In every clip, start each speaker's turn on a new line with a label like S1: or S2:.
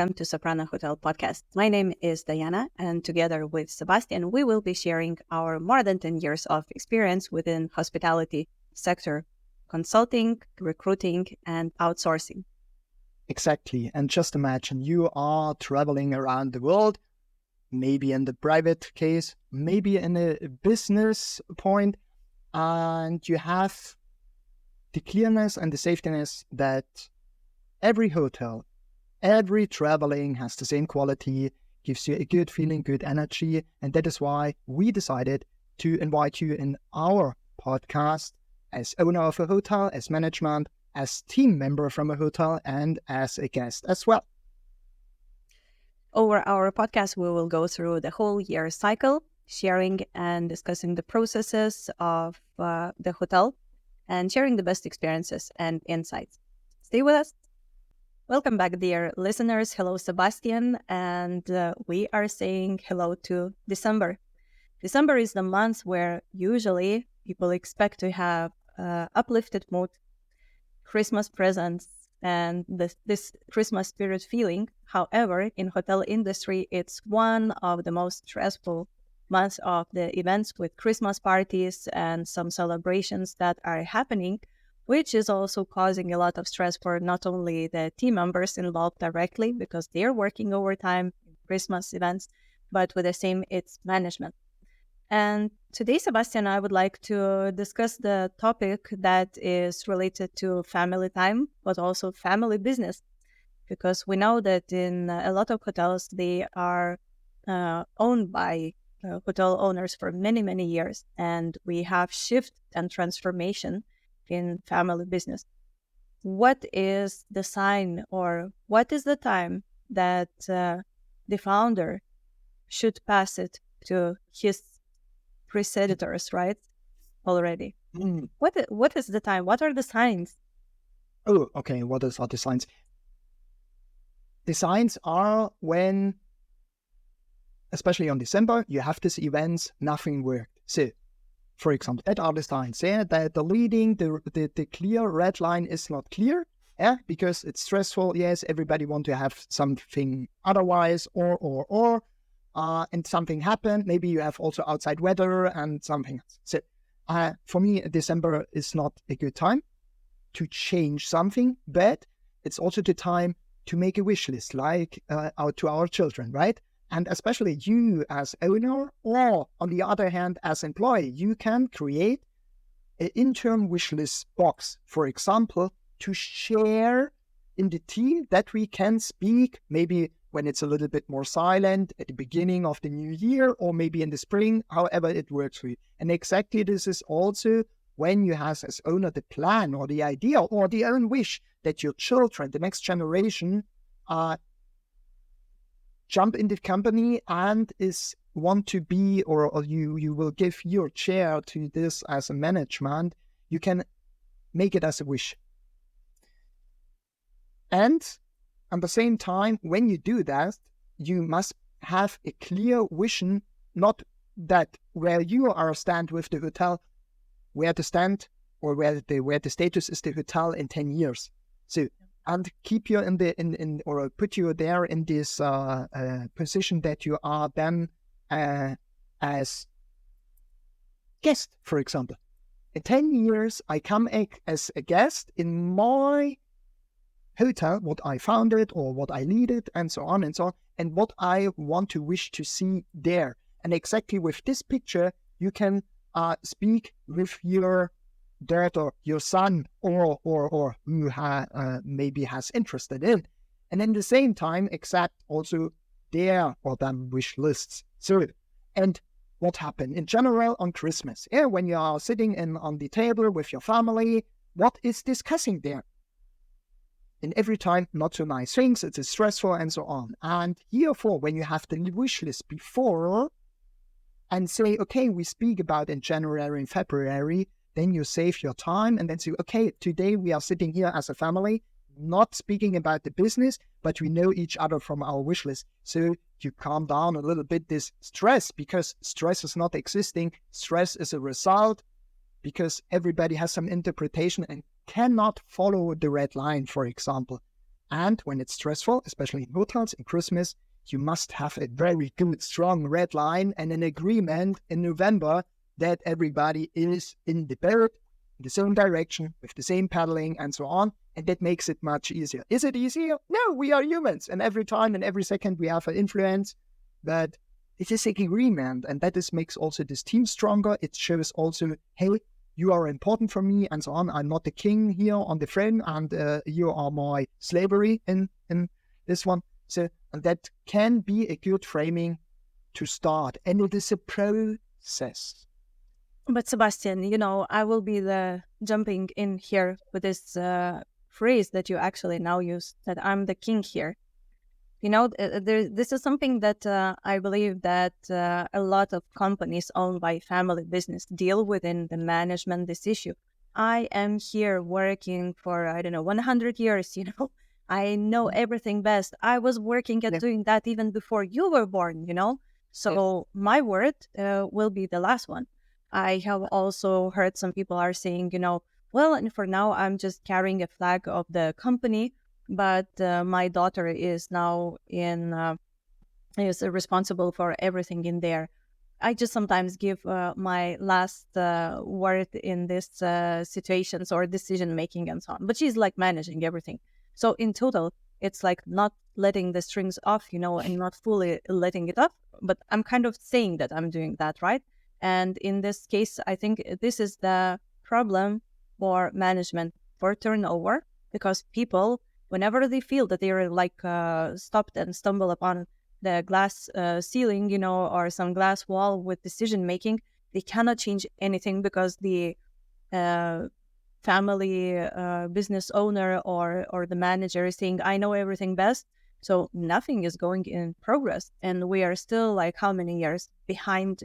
S1: welcome to Soprana Hotel Podcast. My name is Diana, and together with Sebastian, we will be sharing our more than 10 years of experience within hospitality sector, consulting, recruiting, and outsourcing.
S2: Exactly. And just imagine you are traveling around the world, maybe in the private case, maybe in a business point, and you have the clearness and the safetyness that every hotel, every traveling has the same quality, gives you a good feeling, good energy. And that is why we decided to invite you in our podcast as owner of a hotel, as management, as team member from a hotel, and as a guest as well.
S1: Over our podcast, we will go through the whole year cycle, sharing and discussing the processes of the hotel and sharing the best experiences and insights. Stay with us. Welcome back, dear listeners. Hello, Sebastian. And we are saying hello to December. December is the month where usually people expect to have uplifted mood, Christmas presents, and this Christmas spirit feeling. However, in hotel industry, it's one of the most stressful months of the events with Christmas parties and some celebrations that are happening, which is also causing a lot of stress for not only the team members involved directly because they're working overtime in Christmas events, but with the same, it's management. And today, Sebastian, I would like to discuss the topic that is related to family time, but also family business, because we know that in a lot of hotels, they are owned by hotel owners for many, many years. And we have shift and transformation in family business. What is the sign or what is the time that the founder should pass it to his predecessors, right? Already. What is the time? What are the signs?
S2: Oh, okay. What are the signs? The signs are when, especially on December, you have these events, nothing worked. So, for example, that are the signs. Yeah, that the clear red line is not clear. Yeah, because it's stressful. Yes, everybody want to have something otherwise, or. And something happened. Maybe you have also outside weather and something else. So for me, December is not a good time to change something, but it's also the time to make a wish list, like out to our children, right? And especially you as owner, or on the other hand, as employee, you can create an intern wish list box, for example, to share in the team that we can speak maybe when it's a little bit more silent at the beginning of the new year, or maybe in the spring, however it works for you. And exactly this is also when you have as owner the plan or the idea or the own wish that your children, the next generation, jump in the company and want to be, or you will give your chair to this as a management, you can make it as a wish. And at the same time, when you do that, you must have a clear vision, not that where you are stand with the hotel, where to stand or where the status is the hotel in 10 years. So, and keep you in or put you there in this position that you are then as guest, for example. In 10 years, I come as a guest in my hotel, what I founded or what I leaded, and so on, and what I want to wish to see there. And exactly with this picture, you can speak with your daughter, your son, or who maybe has interested in. And at the same time, accept also their or them wish lists. So, and what happened in general on Christmas? Yeah, when you are sitting on the table with your family, what is discussing there? And every time, not so nice things, it's stressful and so on. And therefore, when you have the wish list before and say, okay, we speak about in January and February, then you save your time and then say, okay, today we are sitting here as a family, not speaking about the business, but we know each other from our wish list. So you calm down a little bit this stress, because stress is not existing. Stress is a result because everybody has some interpretation and cannot follow the red line, for example. And when it's stressful, especially in hotels in Christmas, you must have a very good, strong red line and an agreement in November that everybody is in the boat, in the same direction, with the same paddling and so on. And that makes it much easier. Is it easier? No, we are humans. And every time and every second we have an influence. But it is an agreement. And that makes also this team stronger. It shows also, hey, you are important for me and so on. I'm not the king here on the throne, and you are my slavery in this one. So, and that can be a good framing to start. And it is a process.
S1: But Sebastian, I will be the jumping in here with this phrase that you actually now use, that I'm the king here. This is something that I believe that a lot of companies owned by family business deal with in the management, this issue. I am here working for, 100 years, I know everything best. I was working at doing that even before you were born, So my word will be the last one. I have also heard some people are saying, well, and for now, I'm just carrying a flag of the company, but my daughter is now is responsible for everything in there. I just sometimes give my last word in this situations or decision making and so on. But she's like managing everything. So in total, it's like not letting the strings off, and not fully letting it off. But I'm kind of saying that I'm doing that, right? And in this case, I think this is the problem for management, for turnover, because people, whenever they feel that they're like stopped and stumble upon the glass ceiling, or some glass wall with decision making, they cannot change anything because the family business owner or the manager is saying, I know everything best. So nothing is going in progress. And we are still like how many years behind,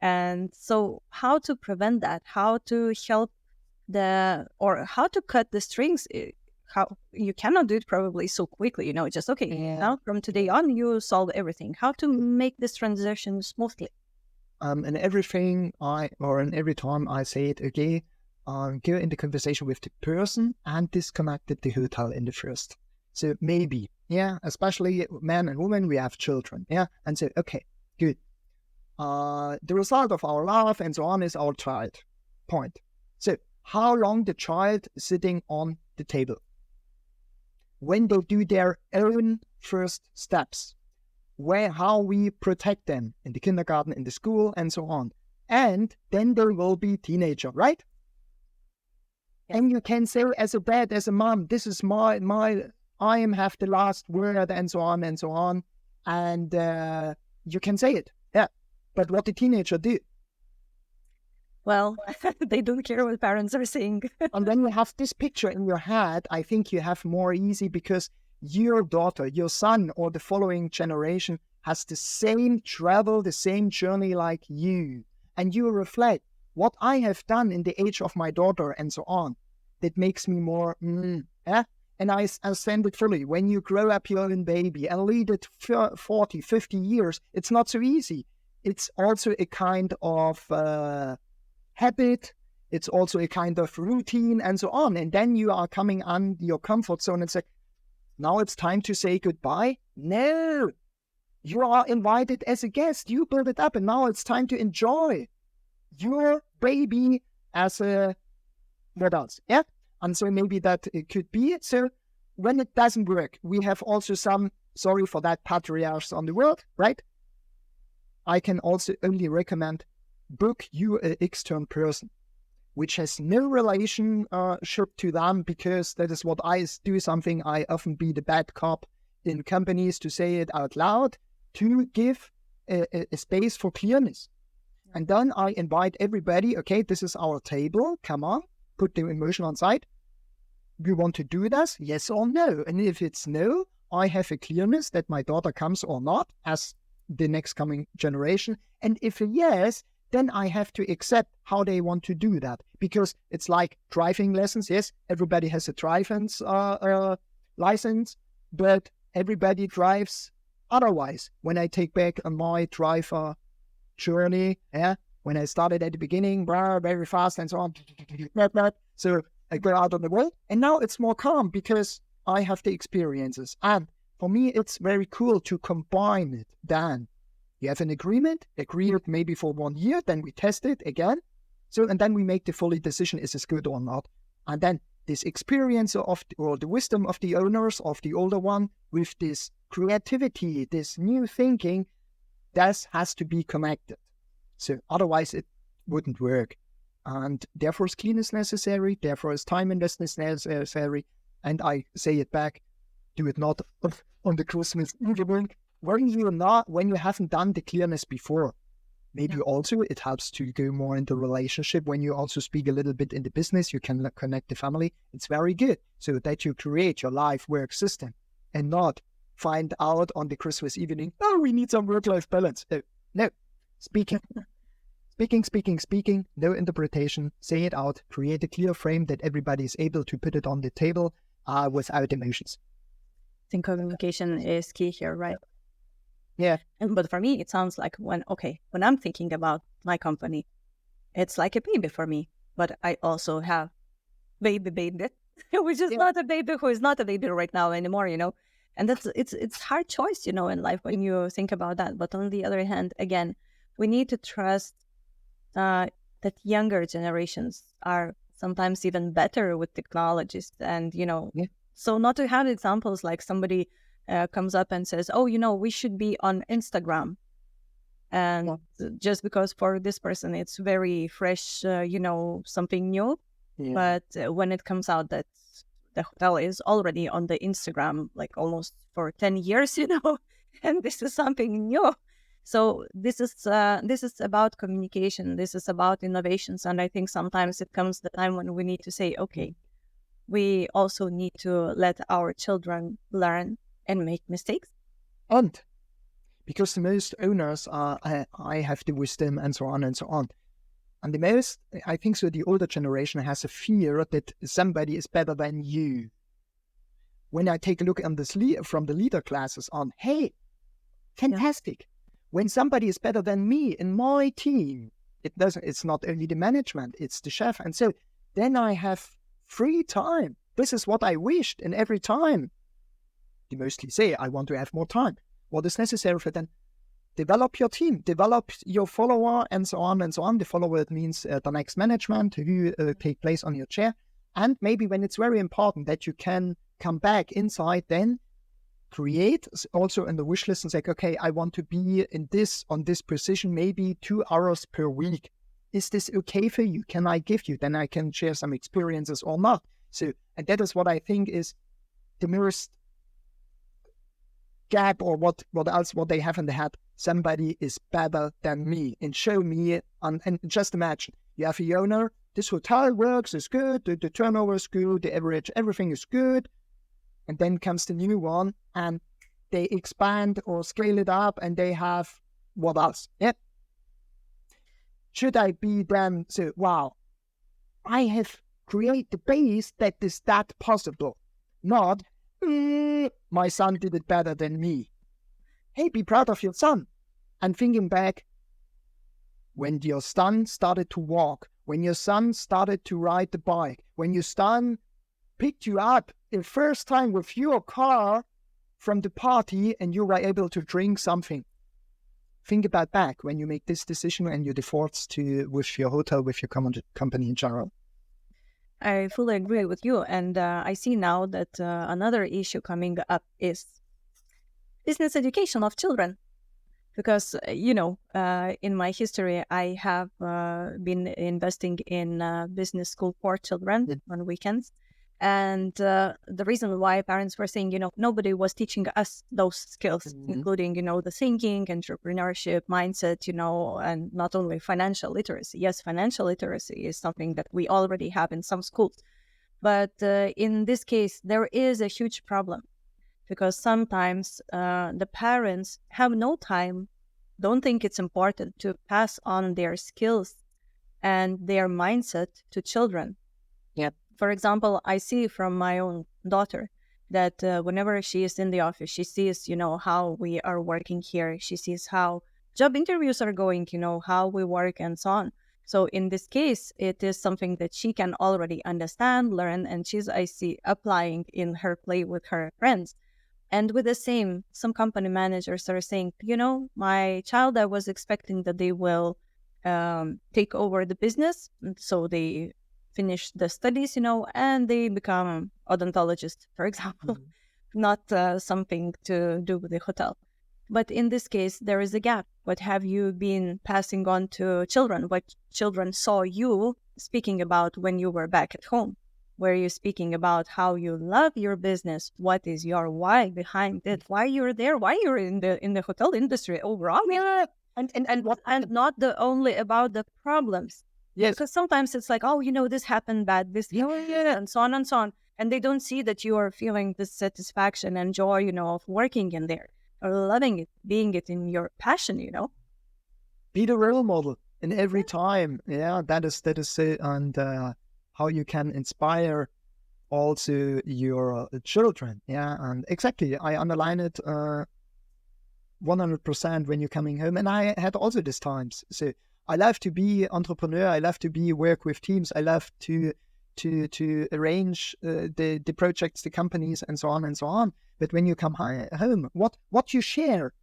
S1: And so how to prevent that? How to help how to cut the strings? How you cannot do it probably so quickly, just okay.
S2: Yeah.
S1: Now from today on, you solve everything. How to make this transition smoothly?
S2: And every time I say it again, go in the conversation with the person and disconnect the hotel in the first. So maybe, especially men and women, we have children, and say, okay, good. The result of our love and so on is our child. Point. So how long the child is sitting on the table? When they do their own first steps, how we protect them in the kindergarten, in the school, and so on. And then there will be teenager, right? Yes. And you can say as a dad, as a mom, this is my I have the last word, and so on and so on. And you can say it, But what the teenager do?
S1: Well, they don't care what parents are saying.
S2: And when you have this picture in your head, I think you have more easy, because your daughter, your son, or the following generation has the same travel, the same journey like you. And you reflect what I have done in the age of my daughter and so on. That makes me more, And I stand it fully. When you grow up your own baby and lead it 40, 50 years, it's not so easy. It's also a kind of habit. It's also a kind of routine and so on. And then you are coming on your comfort zone and say, now it's time to say goodbye. No, you are invited as a guest. You build it up, and now it's time to enjoy your baby as a what else? And so maybe that it could be it. So when it doesn't work, we have also some, sorry for that, patriarchs on the world, right? I can also only recommend book you an external person, which has no relationship to them, because that is what I do something. I often be the bad cop in companies to say it out loud, to give a space for clearness. And then I invite everybody, okay, this is our table, come on, put the emotion on side. We want to do this, yes or no? And if it's no, I have a clearness that my daughter comes or not as the next coming generation. And if a yes, then I have to accept how they want to do that. Because it's like driving lessons. Yes, everybody has a driving license, but everybody drives otherwise. When I take back on my driver journey, when I started at the beginning, very fast and so on. So I go out on the road, and now it's more calm because I have the experiences. And for me, it's very cool to combine it. Then you have an agreed maybe for 1 year, then we test it again. So, and then we make the fully decision, is this good or not? And then this experience or the wisdom of the owners, of the older one, with this creativity, this new thinking, that has to be connected. So otherwise it wouldn't work. And therefore clean is necessary, therefore is time investment necessary. And I say it back, do it not on the Christmas evening when you haven't done the clearness before. Maybe also it helps to go more into relationship. When you also speak a little bit in the business, you can connect the family. It's very good. So that you create your life work system and not find out on the Christmas evening, oh, we need some work-life balance. No. Speaking, no interpretation, say it out, create a clear frame that everybody is able to put it on the table without emotions.
S1: I think communication is key here, right?
S2: Yeah.
S1: But for me, it sounds like when I'm thinking about my company, it's like a baby for me. But I also have baby, which is not a baby, who is not a baby right now anymore, And it's hard choice, in life when you think about that. But on the other hand, again, we need to trust that younger generations are sometimes even better with technologies. And, so not to have examples like somebody comes up and says, oh, we should be on Instagram. And just because for this person, it's very fresh, something new. Yeah. But when it comes out that the hotel is already on the Instagram, like almost for 10 years, and this is something new. So this is about communication. This is about innovations. And I think sometimes it comes the time when we need to say, okay, we also need to let our children learn and make mistakes.
S2: And because the most owners are, I have the wisdom and so on and so on. And the most, I think so, the older generation has a fear that somebody is better than you. When I take a look on this from the leader classes on, hey, fantastic. Yeah. When somebody is better than me in my team, it's not only the management, it's the chef. And so then I have free time. This is what I wished, and every time they mostly say, I want to have more time. What is necessary for them? Develop your team, develop your follower, and so on and so on. The follower, it means the next management who take place on your chair. And maybe when it's very important that you can come back inside, then create also in the wish list and say, okay, I want to be on this position, maybe 2 hours per week. Is this okay for you? Can I give you? Then I can share some experiences or not. So, and that is what I think is the merest gap, or what they have in the head. Somebody is better than me, and show me. And just imagine, you have a owner, this hotel works, is good, the turnover is good, the average, everything is good. And then comes the new one, and they expand or scale it up, and they have what else? Yeah. Should I be then so, wow, I have created the base that is that possible. Not, my son did it better than me. Hey, be proud of your son. And thinking back, when your son started to walk, when your son started to ride the bike, when your son picked you up the first time with your car from the party and you were able to drink something. Think about back when you make this decision and you divorce with your hotel, with your company in general.
S1: I fully agree with you. And I see now that another issue coming up is business education of children. Because, in my history, I have been investing in business school for children on weekends. And the reason why parents were saying, nobody was teaching us those skills, including, the thinking, entrepreneurship, mindset, and not only financial literacy. Yes, financial literacy is something that we already have in some schools. But in this case, there is a huge problem because sometimes the parents have no time, don't think it's important to pass on their skills and their mindset to children.
S2: Yep.
S1: For example, I see from my own daughter that whenever she is in the office, she sees, how we are working here. She sees how job interviews are going, how we work and so on. So in this case, it is something that she can already understand, learn, and she's, I see, applying in her play with her friends. And with the same, some company managers are saying, my child, I was expecting that they will take over the business. So they finish the studies, and they become odontologist, for example, not something to do with the hotel. But in this case, there is a gap. What have you been passing on to children? What children saw you speaking about when you were back at home? Were you speaking about how you love your business? What is your why behind it? Why you're there? Why you're in the hotel industry overall?
S2: Yeah.
S1: And not the only about the problems.
S2: Yes.
S1: Because sometimes it's like, oh, this happened bad, this and so on and so on. And they don't see that you are feeling this satisfaction and joy, of working in there or loving it, being it in your passion,
S2: Be the role model in every time. Yeah, that is it. And how you can inspire also your children. Yeah, and exactly. I underline it 100% when you're coming home. And I had also these times. So I love to be entrepreneur. I love to work with teams. I love to arrange the projects, the companies, and so on and so on. But when you come home, what you share,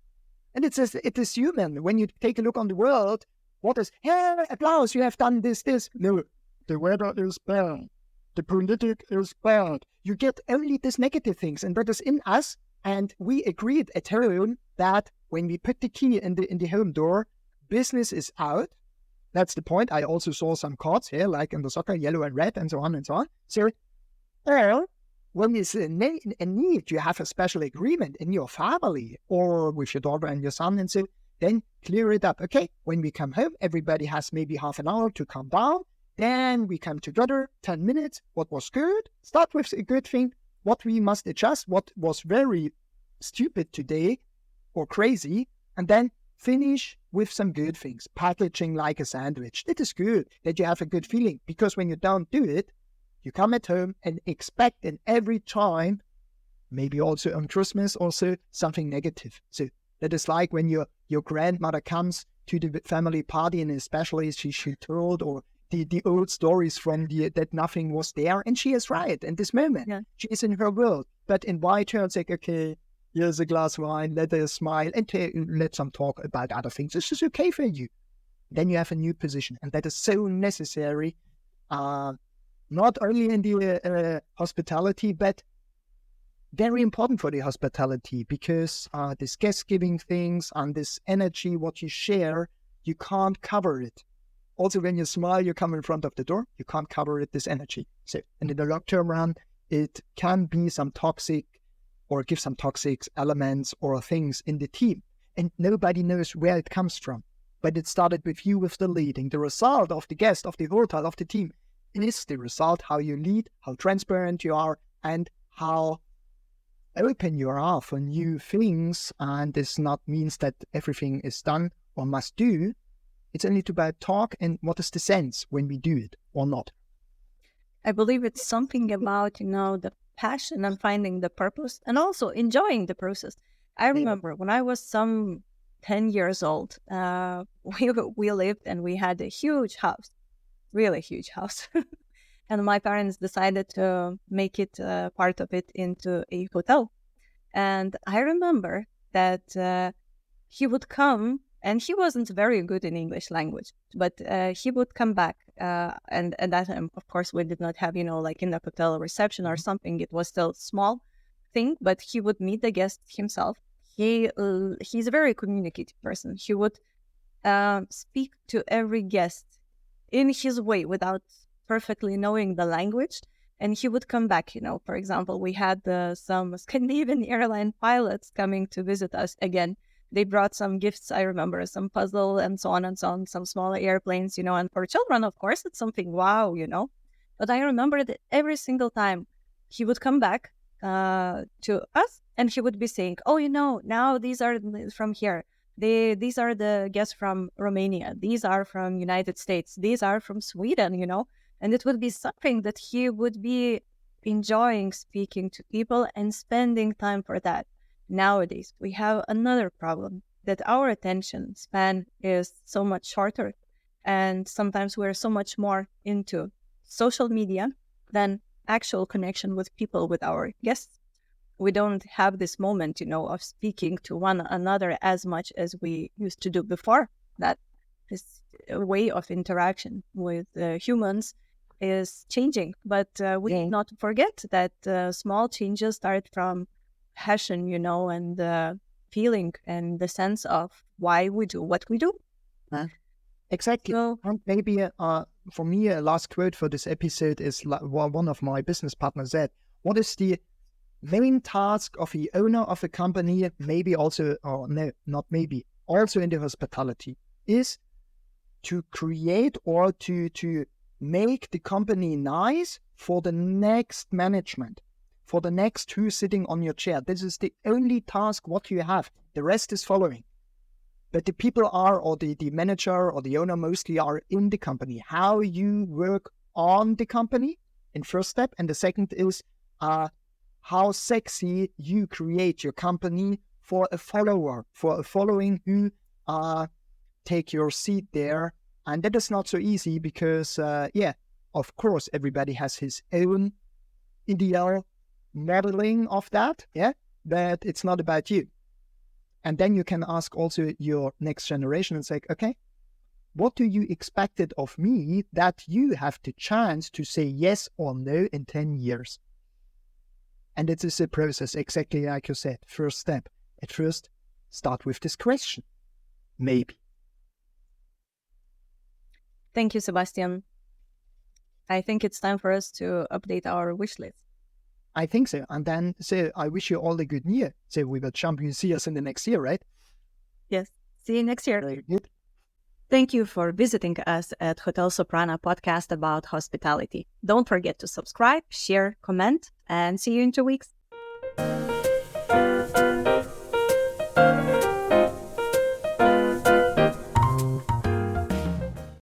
S2: and it is human. When you take a look on the world, what is, hey, applause, you have done this. No, the weather is bad. The politics is bad. You get only these negative things, and that is in us. And we agreed at home that when we put the key in the home door, business is out. That's the point. I also saw some cards here, like in the soccer, yellow and red, and so on and so on. So, or when it's a need, you have a special agreement in your family or with your daughter and your son, and so then clear it up. Okay, when we come home, everybody has maybe half an hour to calm down. Then we come together, 10 minutes. What was good? Start with a good thing. What we must adjust, what was very stupid today or crazy, and then finish with some good things. Packaging like a sandwich. That is good, that you have a good feeling, because when you don't do it, you come at home and expect in every time, maybe also on Christmas, also something negative. So that is like when your grandmother comes to the family party, and especially she told or the old stories from that nothing was there, and she is right in this moment. Yeah. She is in her world. But invite her and say, okay, here's a glass of wine, let her smile, and let some talk about other things. This is okay for you. Then you have a new position, and that is so necessary, not only in the hospitality, but very important for the hospitality, because this guest-giving things and this energy, what you share, you can't cover it. Also, when you smile, you come in front of the door, you can't cover it, this energy. So, and in the long-term run, it can be some toxic or give some toxic elements or things in the team. And nobody knows where it comes from. But it started with you, with the leading. The result of the guest, of the hotel, of the team, it is the result how you lead, how transparent you are, and how open you are for new things. And this not means that everything is done or must do. It's only about talk and what is the sense when we do it or not.
S1: I believe it's something about, the passion and finding the purpose and also enjoying the process. I remember when I was some 10 years old, we lived and we had a huge house, really huge house. And my parents decided to make it part of it into a hotel. And I remember that he would come, and he wasn't very good in English language, but he would come back. And at that time, of course, we did not have, like in the hotel reception or something. It was still small thing, but he would meet the guest himself. He's a very communicative person. He would speak to every guest in his way without perfectly knowing the language. And he would come back, for example, we had some Scandinavian airline pilots coming to visit us again. They brought some gifts, I remember, some puzzle and so on, some smaller airplanes, and for children, of course, it's something wow, But I remember that every single time he would come back to us and he would be saying, oh, now these are from here. These are the guests from Romania. These are from United States. These are from Sweden, And it would be something that he would be enjoying speaking to people and spending time for that. Nowadays, we have another problem, that our attention span is so much shorter. And sometimes we're so much more into social media than actual connection with people, with our guests. We don't have this moment, of speaking to one another as much as we used to do before. That this way of interaction with humans is changing. But we need not forget that small changes start from passion, and feeling and the sense of why we do what we do.
S2: Exactly.
S1: So,
S2: And maybe for me, a last quote for this episode is one of my business partners said, what is the main task of the owner of a company, maybe also, or no, not maybe, also in the hospitality, is to create or to make the company nice for the next management, for the next who sitting on your chair. This is the only task what you have. The rest is following. But the people are, or the manager or the owner mostly are in the company. How you work on the company in first step. And the second is how sexy you create your company for a follower, for a following who take your seat there. And that is not so easy because, of course, everybody has his own ideal modeling of that, but it's not about you. And then you can ask also your next generation and say, okay, what do you expect of me that you have the chance to say yes or no in 10 years? And it is a process, exactly like you said. First step. At first, start with this question. Maybe.
S1: thank you, Sebastian. I think it's time for us to update our wish list.
S2: I think so. And then say, I wish you all a good year. So we will jump, you see us in the next year, right?
S1: Yes. See you next year.
S2: Very good.
S1: Thank you for visiting us at Hotel Soprana podcast about hospitality. Don't forget to subscribe, share, comment, and see you in 2 weeks.